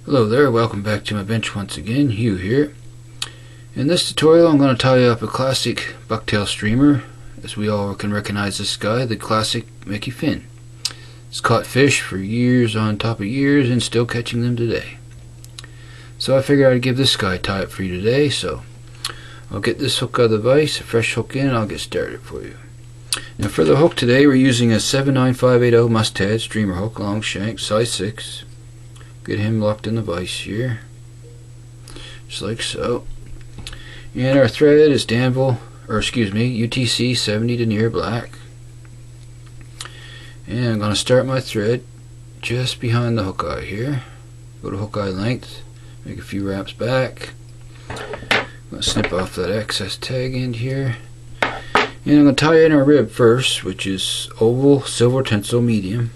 Hello there, welcome back to my bench once again. Hugh here. In this tutorial I'm going to tie up a classic bucktail streamer. As we all can recognize this guy, the classic Mickey fin. It's caught fish for years on top of years and still catching them today. So I figured I'd give this guy a tie up for you today, so I'll get this hook out of the vise, a fresh hook in, and I'll get started for you. Now for the hook today we're using a 79580 mustad streamer hook, long shank, size 6. Get him locked in the vise here, just like so. And our thread is UTC 70 denier black. And I'm going to start my thread just behind the hook eye here. Go to hook eye length, make a few wraps back. I'm going to snip off that excess tag end here. And I'm going to tie in our rib first, which is oval silver tinsel medium.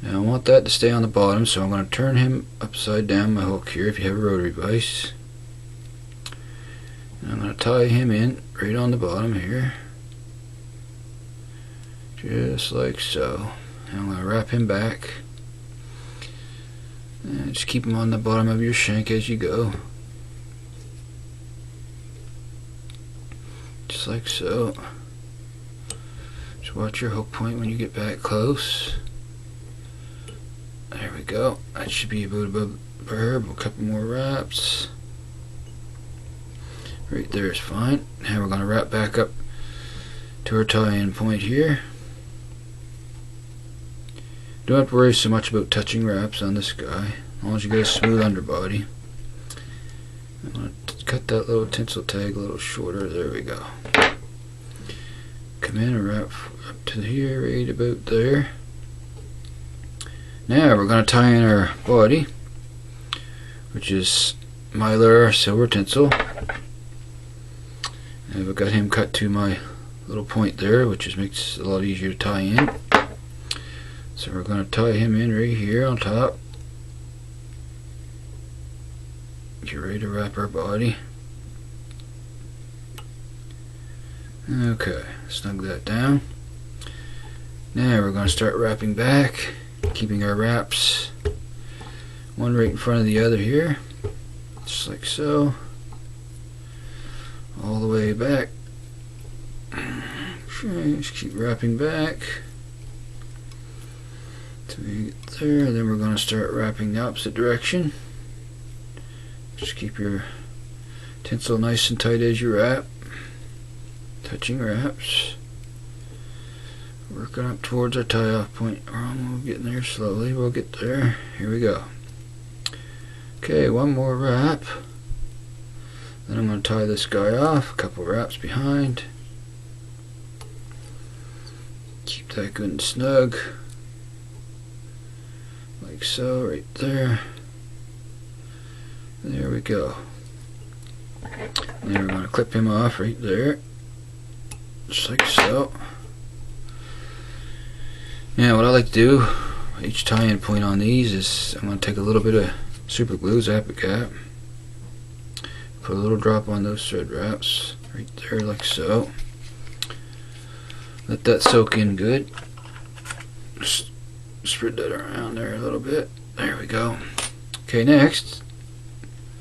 Now I want that to stay on the bottom, so I'm going to turn him upside down my hook here if you have a rotary vise. And I'm going to tie him in right on the bottom here. Just like so. And I'm going to wrap him back. And just keep him on the bottom of your shank as you go. Just like so. Just watch your hook point when you get back close. There we go. That should be about above the verb. A couple more wraps. Right there is fine. Now we're going to wrap back up to our tie-in point here. Don't have to worry so much about touching wraps on this guy, as long as you get a smooth underbody. I'm going to cut that little tinsel tag a little shorter. There we go. Come in and wrap up to here, right about there. Now we're going to tie in our body, which is mylar silver tinsel. And I've got him cut to my little point there, which makes it a lot easier to tie in. So we're going to tie him in right here on top. Get ready to wrap our body. Okay, snug that down. Now we're going to start wrapping back, keeping our wraps one right in front of the other here, just like so, all the way back. Just keep wrapping back till we get there. Then we're going to start wrapping the opposite direction. Just keep your tinsel nice and tight as you wrap, touching wraps. Working up towards our tie-off point. We're getting there slowly. We'll get there. Here we go. Okay, one more wrap. Then I'm going to tie this guy off. A couple wraps behind. Keep that good and snug. Like so, right there. There we go. Then we're going to clip him off right there. Just like so. Now what I like to do, each tie-in point on these is I'm going to take a little bit of super glue, zap it cap, put a little drop on those thread wraps right there like so. Let that soak in good. Just spread that around there a little bit. There we go. Okay, next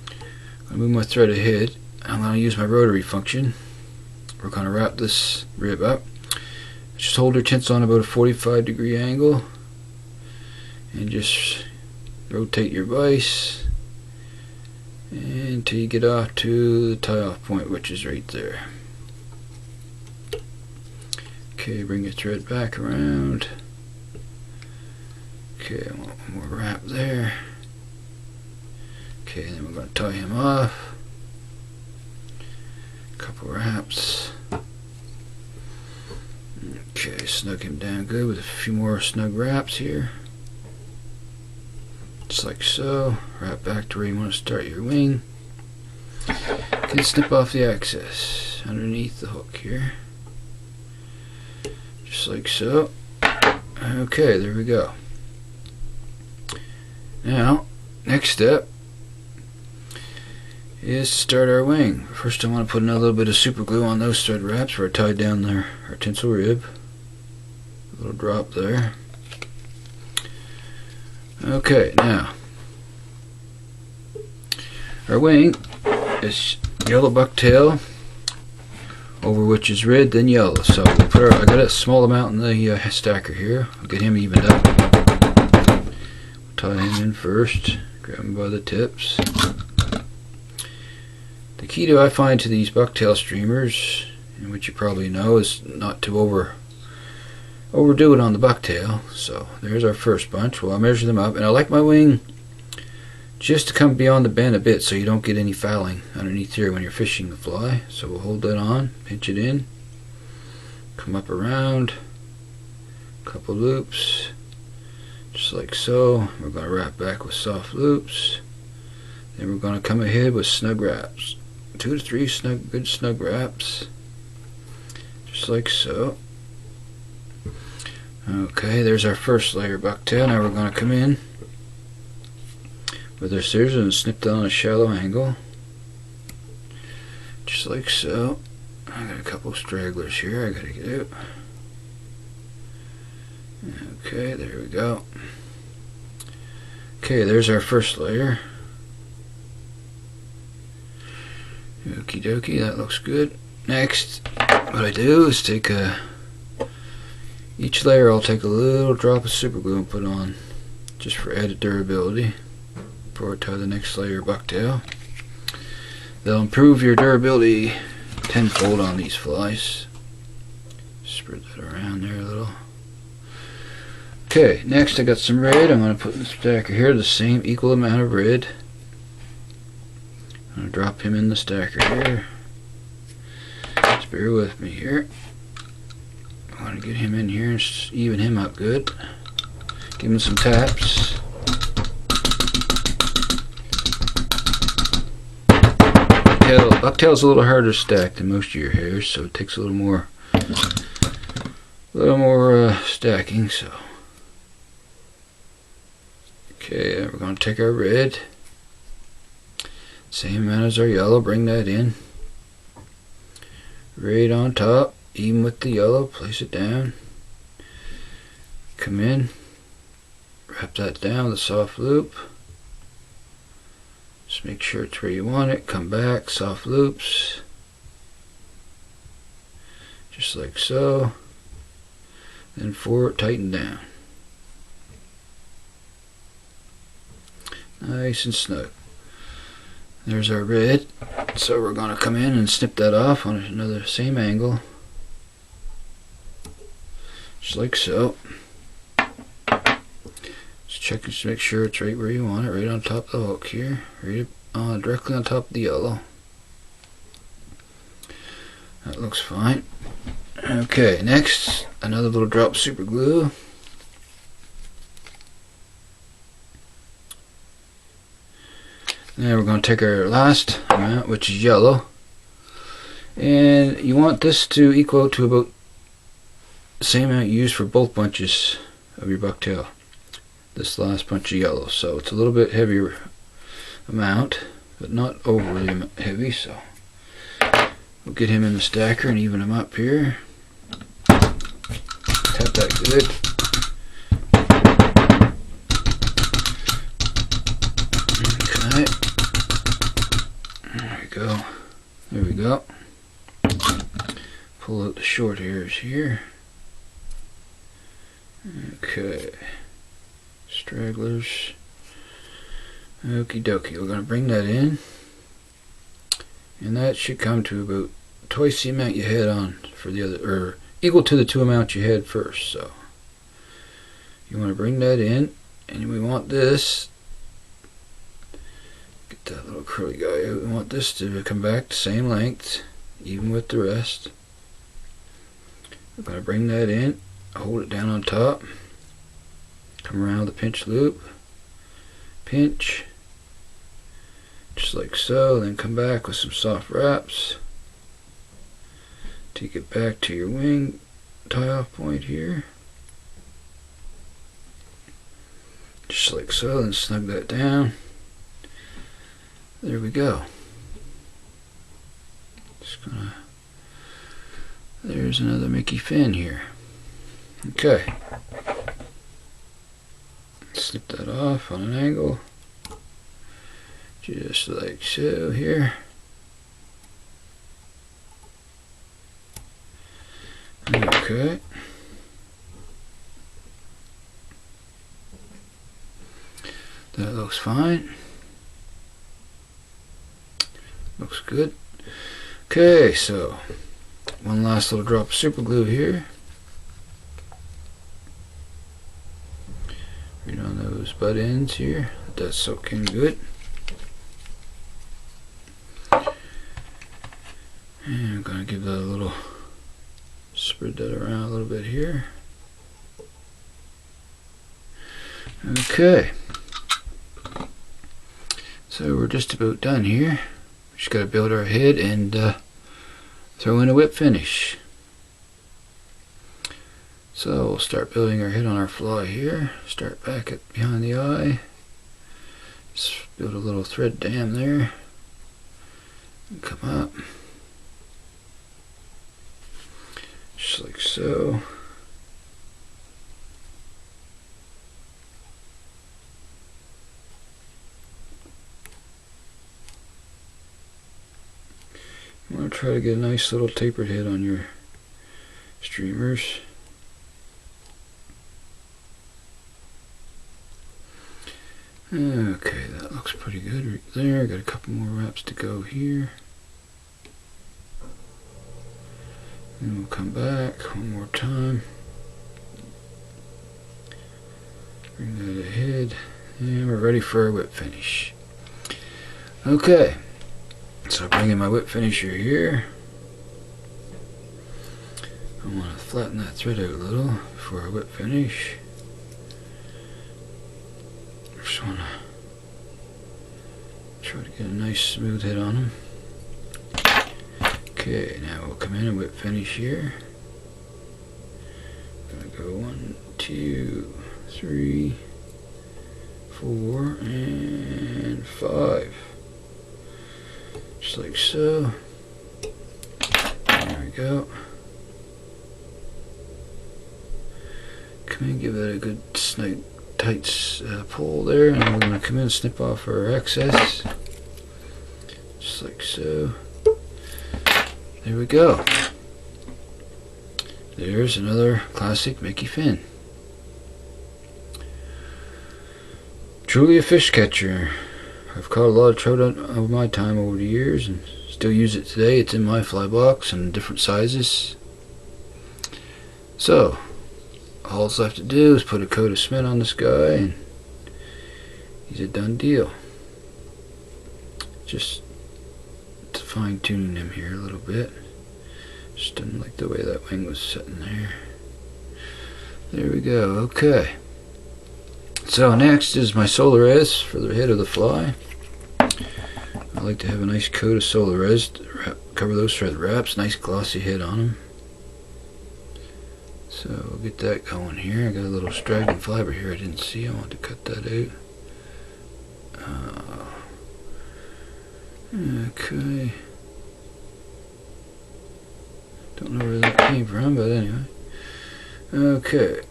I'm going to move my thread ahead. I'm going to use my rotary function. We're going to wrap this rib up. Just hold your tinsel on about a 45-degree angle and just rotate your vise until you get off to the tie-off point, which is right there. Okay, bring your thread back around. Okay, I want one more wrap there. Okay, then we're going to tie him off. Couple wraps. Okay, snug him down good with a few more snug wraps here. Just like so. Wrap back to where you want to start your wing. You can snip off the excess underneath the hook here. Just like so. Okay, there we go. Now, next step is to start our wing. First I want to put a little bit of super glue on those thread wraps where I tied down our tinsel rib. A little drop there. Okay, now Our wing is yellow bucktail, over which is red, then yellow. So we'll put I got a small amount in the stacker here. I'll get him evened up. Tie him in first. Grab him by the tips. The key I find to these bucktail streamers, and which you probably know, is not to overdo it on the bucktail. So there's our first bunch. Well, I measure them up, and I like my wing just to come beyond the bend a bit so you don't get any fouling underneath here when you're fishing the fly. So we'll hold that on, pinch it in, come up around, couple loops, just like so. We're going to wrap back with soft loops. Then we're going to come ahead with snug wraps. 2 to 3 good snug wraps, just like so. Okay, there's our first layer bucktail. Now we're going to come in with our scissors and snip that on a shallow angle, just like so. I got a couple stragglers here I gotta get out. Okay, there we go. Okay, there's our first layer. Okie dokie, that looks good. Next, what I do is take each layer I'll take a little drop of super glue and put on, just for added durability. Before I tie the next layer bucktail. They'll improve your durability tenfold on these flies. Spread that around there a little. Okay, next I got some red. I'm going to put in the stacker here the same equal amount of red. I'm going to drop him in the stacker here. Just bear with me here. I want to get him in here and even him up good. Give him some taps. Bucktail's a little harder to stack than most of your hairs, so it takes a little more stacking. So, okay, we're going to take our red, same amount as our yellow, bring that in, red on top, even with the yellow, place it down, come in, wrap that down with a soft loop. Just make sure it's where you want it. Come back, soft loops, just like so. Then forward, tighten down. Nice and snug. There's our red. So we're going to come in and snip that off on another same angle, just like so. Check to make sure it's right where you want it, right on top of the hook here, right directly on top of the yellow. That looks fine. Okay, next, another little drop of super glue. Now we're going to take our last amount, which is yellow, and you want this to equal to about the same amount you use for both bunches of your bucktail. This last bunch of yellow, so it's a little bit heavier amount, but not overly heavy. So we'll get him in the stacker and even him up here. Tap that good. Okay, there we go. There we go. Pull out the short hairs here. Okay. Stragglers. Okie dokie, we're going to bring that in, and that should come to about twice the amount you had on for the other, or equal to the 2 amounts you had first. So you want to bring that in, and we want this, get that little curly guy out, we want this to come back the same length, even with the rest. We're going to bring that in, hold it down on top, come around the pinch loop, pinch, just like so, then come back with some soft wraps, take it back to your wing tie off point here, just like so, then snug that down. There we go. Just gonna, there's another Mickey fin here. Okay. Snip that off on an angle. just like so here. Okay. That looks fine. Looks good. Okay, so one last little drop of super glue here. Right on those butt ends here. Let that soak in good. And I'm gonna give that a little, spread that around a little bit here. Okay. So we're just about done here. We just gotta build our head and throw in a whip finish. So we'll start building our head on our fly here. Start back at behind the eye. Just build a little thread dam there. And come up. Just like so. You want to try to get a nice little tapered head on your streamers. Okay, that looks pretty good right there. Got a couple more wraps to go here. And we'll come back one more time. Bring that ahead. And we're ready for our whip finish. Okay. So bringing my whip finisher here. I want to flatten that thread out a little for our whip finish. Just want to try to get a nice smooth head on them. Okay, now we'll come in and whip finish here. Gonna go 1, 2, 3, 4, and 5. Just like so. There we go. Come in, give that a good tight pull there, and we're going to come in and snip off our excess. Just like so. There we go. There's another classic Mickey fin. Truly a fish catcher. I've caught a lot of trout over my time over the years and still use it today. It's in my fly box in different sizes. So, all it's left to do is put a coat of cement on this guy and he's a done deal. Just to fine tune him here a little bit. Just didn't like the way that wing was sitting there. There we go. Okay. So next is my solar res for the head of the fly. I like to have a nice coat of solar res to cover those thread wraps. Nice glossy head on them. So we'll get that going here. I got a little straggling fiber here I didn't see. I want to cut that out. Okay. Don't know where that came from, but anyway. Okay.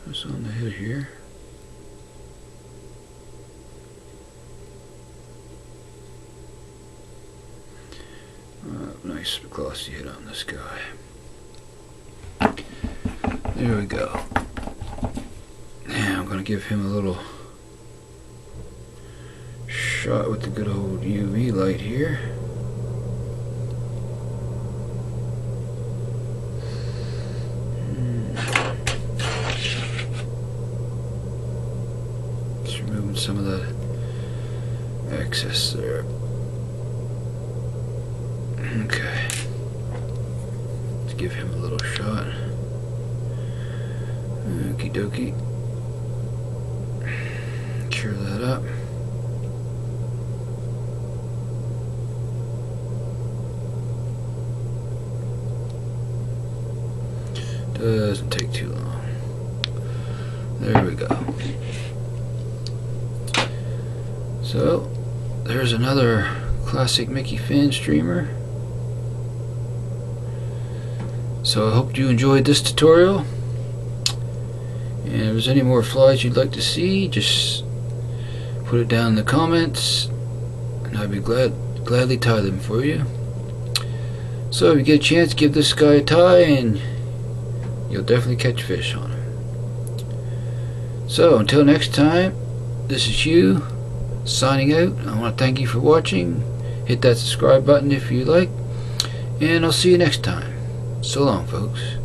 What's on the head here? Nice glossy head on this guy. There we go. Now I'm going to give him a little shot with the good old UV light here. Just removing some of that excess there. Okay. Let's give him a little shot. Okie dokie. Cure that up. Doesn't take too long. There we go. So, there's another classic Mickey fin streamer. So I hope you enjoyed this tutorial. And if there's any more flies you'd like to see, just put it down in the comments and I'd be gladly tie them for you. So if you get a chance, give this guy a tie and you'll definitely catch fish on him. So until next time, this is Hugh signing out. I want to thank you for watching. Hit that subscribe button if you like, and I'll see you next time. So long, folks.